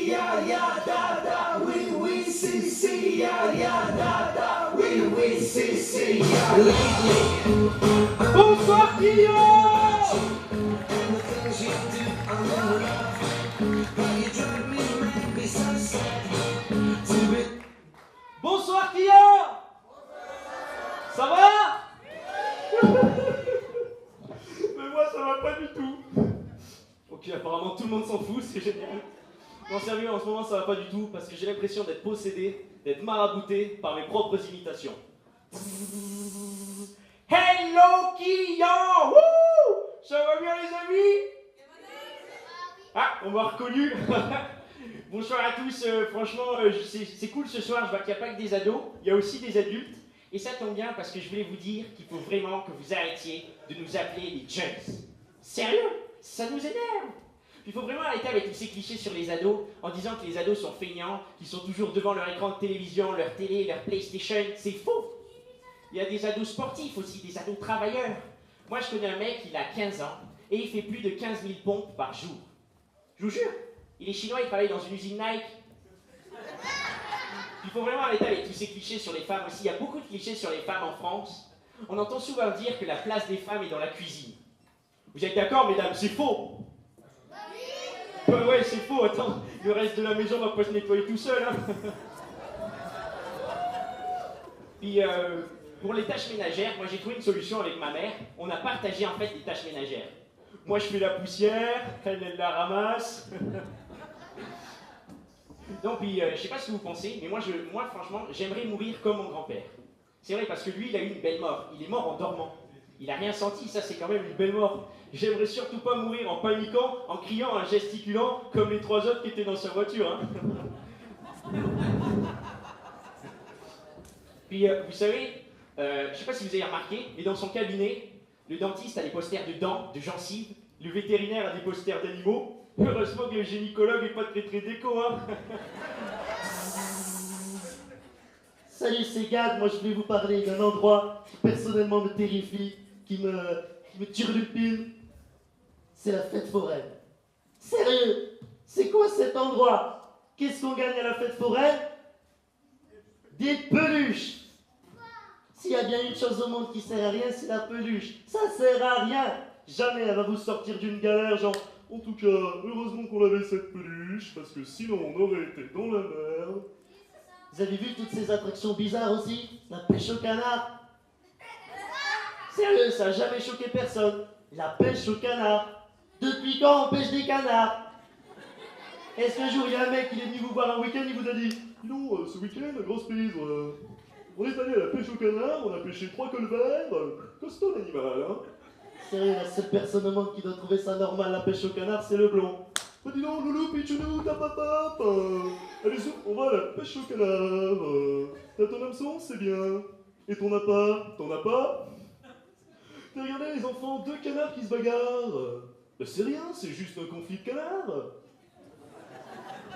si, ya, ya, da, da, oui, oui, si, ya, ya, da, da, oui, oui, si, ya, lately. Bonsoir Guillaume. And the things you do, I'm in love. How you drive me mad, be so sad. To be Bonsoir Guillaume. Ça va? Mais moi ça va pas du tout. Ok, apparemment tout le monde s'en fout, c'est génial. Non sérieux, en ce moment ça va pas du tout parce que j'ai l'impression d'être possédé, d'être marabouté par mes propres imitations. Hello Guillaume. Wouh. Ça va bien les amis? Ah, on m'a reconnu. Bonsoir à tous, franchement c'est cool ce soir, je vois qu'il n'y a pas que des ados, il y a aussi des adultes. Et ça tombe bien parce que je voulais vous dire qu'il faut vraiment que vous arrêtiez de nous appeler les jeunes. Sérieux? Ça nous énerve. Il faut vraiment arrêter avec tous ces clichés sur les ados en disant que les ados sont feignants, qu'ils sont toujours devant leur écran de télévision, leur télé, leur PlayStation. C'est faux. Il y a des ados sportifs aussi, des ados travailleurs. Moi je connais un mec, il a 15 ans et il fait plus de 15 000 pompes par jour. Je vous jure. Il est chinois, il travaille dans une usine Nike. Il faut vraiment arrêter avec tous ces clichés sur les femmes aussi. Il y a beaucoup de clichés sur les femmes en France. On entend souvent dire que la place des femmes est dans la cuisine. Vous êtes d'accord, mesdames? C'est faux. Ouais, c'est faux. Attends, le reste de la maison va pas se nettoyer tout seul. Hein. Puis, pour les tâches ménagères, moi j'ai trouvé une solution avec ma mère. On a partagé en fait les tâches ménagères. Moi je fais la poussière, elle la ramasse. Donc, puis, je sais pas ce que vous pensez, mais moi franchement, j'aimerais mourir comme mon grand-père. C'est vrai, parce que lui, il a eu une belle mort. Il est mort en dormant. Il a rien senti, ça c'est quand même une belle mort. J'aimerais surtout pas mourir en paniquant, en criant, en gesticulant, comme les trois autres qui étaient dans sa voiture. Hein. Puis, vous savez, je sais pas si vous avez remarqué, mais dans son cabinet, le dentiste a des posters de dents, de gencives, le vétérinaire a des posters d'animaux. Heureusement que le gynécologue est pas très déco, hein. Salut, c'est Gad. Moi, je voulais vous parler d'un endroit qui personnellement me terrifie, qui me turlupine. C'est la fête foraine. Sérieux, c'est quoi cet endroit? Qu'est-ce qu'on gagne à la fête foraine? Des peluches. S'il y a bien une chose au monde qui sert à rien, c'est la peluche. Ça sert à rien. Jamais elle va vous sortir d'une galère, genre... En tout cas, heureusement qu'on avait cette peluche, parce que sinon on aurait été dans la merde. Vous avez vu toutes ces attractions bizarres aussi? La pêche au canard. Sérieux, ça a jamais choqué personne. La pêche au canard. Depuis quand on pêche des canards? Est-ce qu'un jour il y a un mec qui est venu vous voir un week-end, il vous a dit non, ce week-end, grosse prise, on est allé à la pêche au canard, on a pêché 3 colverts, costaud l'animal, hein? Sérieux, la seule personne au monde qui doit trouver ça normal, la pêche au canard, c'est le blond. Oh, dis donc, loulou, pichounou, tapapap, allez, on va à la pêche au canard. T'as ton hameçon, c'est bien. Et ton appât, t'en as pas? T'as regardé les enfants, 2 canards qui se bagarrent. Bah c'est rien, c'est juste un conflit de canards.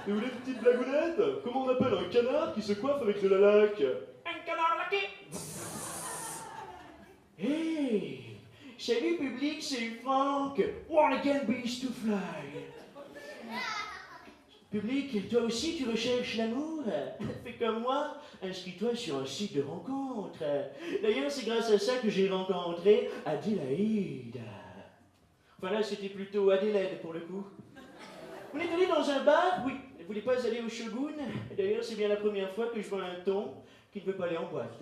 Et vous les petites blagounettes? Comment on appelle un canard qui se coiffe avec de la laque? Un canard laqué. Hey! Salut public, c'est Franck. Wanna get bees to fly. Public, toi aussi tu recherches l'amour? Fais comme moi, inscris-toi sur un site de rencontre. D'ailleurs, c'est grâce à ça que j'ai rencontré Adélaïde. Enfin là, c'était plutôt Adélaide pour le coup. Vous êtes allé dans un bar? Oui. Vous voulez pas aller au Shogun? D'ailleurs, c'est bien la première fois que je vois un thon qui ne veut pas aller en boîte.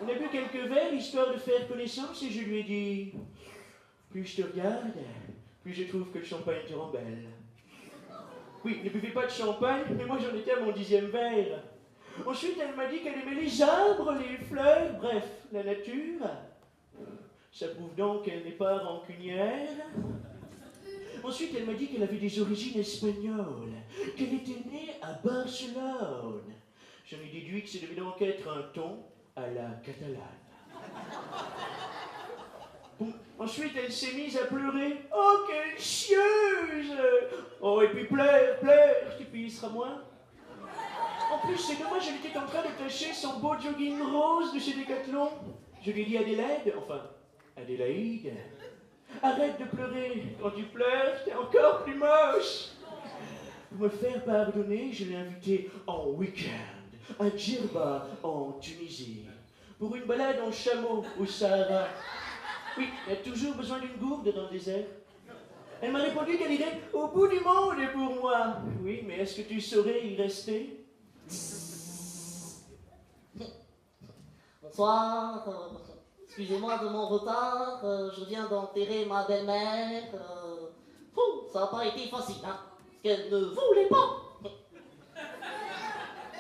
On a bu quelques verres, histoire de faire connaissance, et je lui ai dit... Plus je te regarde, plus je trouve que le champagne te rend belle. Oui, ne buvez pas de champagne, mais moi j'en étais à mon 10e verre. Ensuite, elle m'a dit qu'elle aimait les arbres, les fleurs, bref, la nature. Ça prouve donc qu'elle n'est pas rancunière. Ensuite, elle m'a dit qu'elle avait des origines espagnoles, qu'elle était née à Barcelone. J'en ai déduit que ça devait donc être un ton à la catalane. Bon, ensuite, elle s'est mise à pleurer. Oh, quelle chieuse! Oh, et puis pleure, et puis il sera moins. En plus, c'est dommage, elle était en train de tâcher son beau jogging rose de chez Decathlon. Je lui ai dit Adélaide, enfin, Pour me faire pardonner, je l'ai invité en week-end à Djerba, en Tunisie, pour une balade en chameau au Sahara. Oui, il y a toujours besoin d'une gourde dans le désert. Elle m'a répondu qu'elle irait au bout du monde pour moi. Oui, mais est-ce que tu saurais y rester? Bonsoir, excusez-moi de mon retard, je viens d'enterrer ma belle-mère. Ça n'a pas été facile, hein, parce qu'elle ne voulait pas.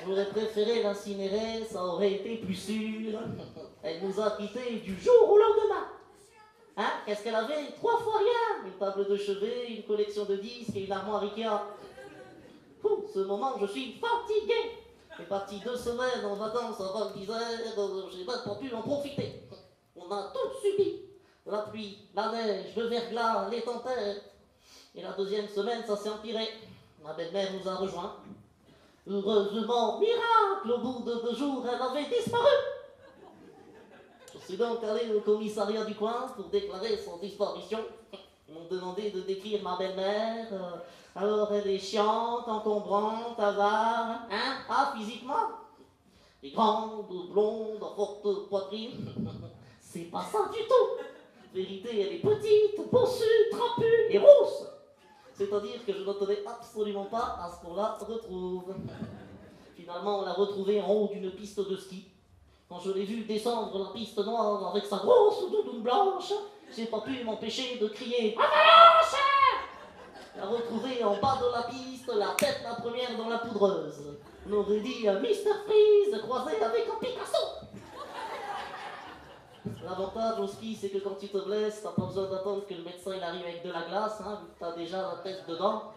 J'aurais préféré l'incinérer, ça aurait été plus sûr. Elle nous a quittés du jour au lendemain. Hein, qu'est-ce qu'elle avait? 3 fois rien. Une table de chevet, une collection de disques et une armoire Ikea. Ce moment, je suis fatigué. J'ai parti 2 semaines en vacances à Val d'Isère, j'ai même pas pu en profiter. On a tout subi. La pluie, la neige, le verglas, les tempêtes. Et la 2e semaine, ça s'est empiré. Ma belle-mère nous a rejoints. Heureusement, miracle, au bout de 2 jours, elle avait disparu. Je suis donc allé au commissariat du coin pour déclarer son disparition. Ils m'ont demandé de décrire ma belle-mère. Alors elle est chiante, encombrante, avare, hein? Ah, physiquement? Elle est grande, blonde, à forte poitrine. C'est pas ça du tout. En vérité, elle est petite, bossue, trapue et rousse. C'est-à-dire que je ne tenais absolument pas à ce qu'on la retrouve. Finalement, on l'a retrouvée en haut d'une piste de ski. Quand je l'ai vue descendre la piste noire avec sa grosse doudoune blanche, j'ai pas pu m'empêcher de crier Avalanche! La retrouver en bas de la piste, la tête la première dans la poudreuse. On aurait dit un Mr Freeze croisé avec un Picasso. L'avantage au ski, c'est que quand tu te blesses, t'as pas besoin d'attendre que le médecin il arrive avec de la glace, hein, vu que t'as déjà la tête dedans.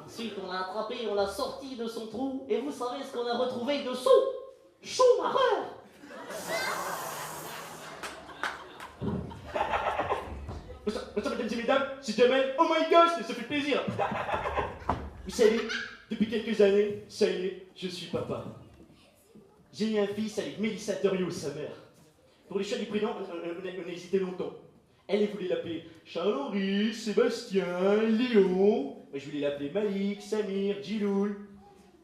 Ensuite, on l'a attrapé, on l'a sorti de son trou, et vous savez ce qu'on a retrouvé dessous? Schumacher! Bonsoir, mesdames et mesdames, c'est Jamel. Oh my gosh, ça fait plaisir. Vous savez, depuis quelques années, ça y est, je suis papa. J'ai eu un fils avec Mélissa Doriot, sa mère. Pour les choix du prénom, on a hésité longtemps. Elle voulait l'appeler Charles-Henri, Sébastien, Léon. Moi, je voulais l'appeler Malik, Samir, Djiloul.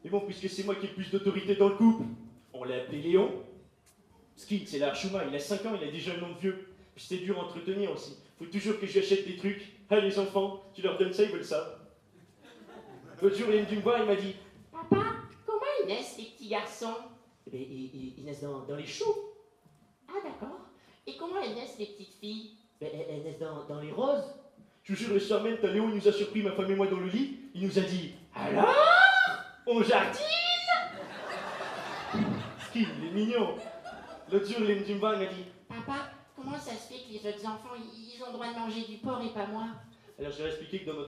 Mais bon, puisque c'est moi qui ai le plus d'autorité dans le couple, on l'a appelé Léon. Skin, c'est l'Archouma, il a 5 ans, il a déjà un nom de vieux. Puis c'est dur à entretenir aussi. Faut toujours que je lui achète des trucs. Ah, les enfants, tu leur donnes ça, ils veulent ça. L'autre jour, il me voir, il m'a dit Papa, comment ils naissent les petits garçons? eh ben, ils naissent dans les choux. Ah d'accord. Et comment elles naissent les petites filles? Ben, elles naissent dans les roses. Je vous jure, le soir même, quand Léon il nous a surpris, ma femme et moi, dans le lit, il nous a dit alors, on jardine. Skin, il est mignon. L'autre jour, il me voir, il m'a dit Papa, comment ça se fait que les autres enfants, ils ont le droit de manger du porc et pas moi? alors je leur ai expliqué que dans notre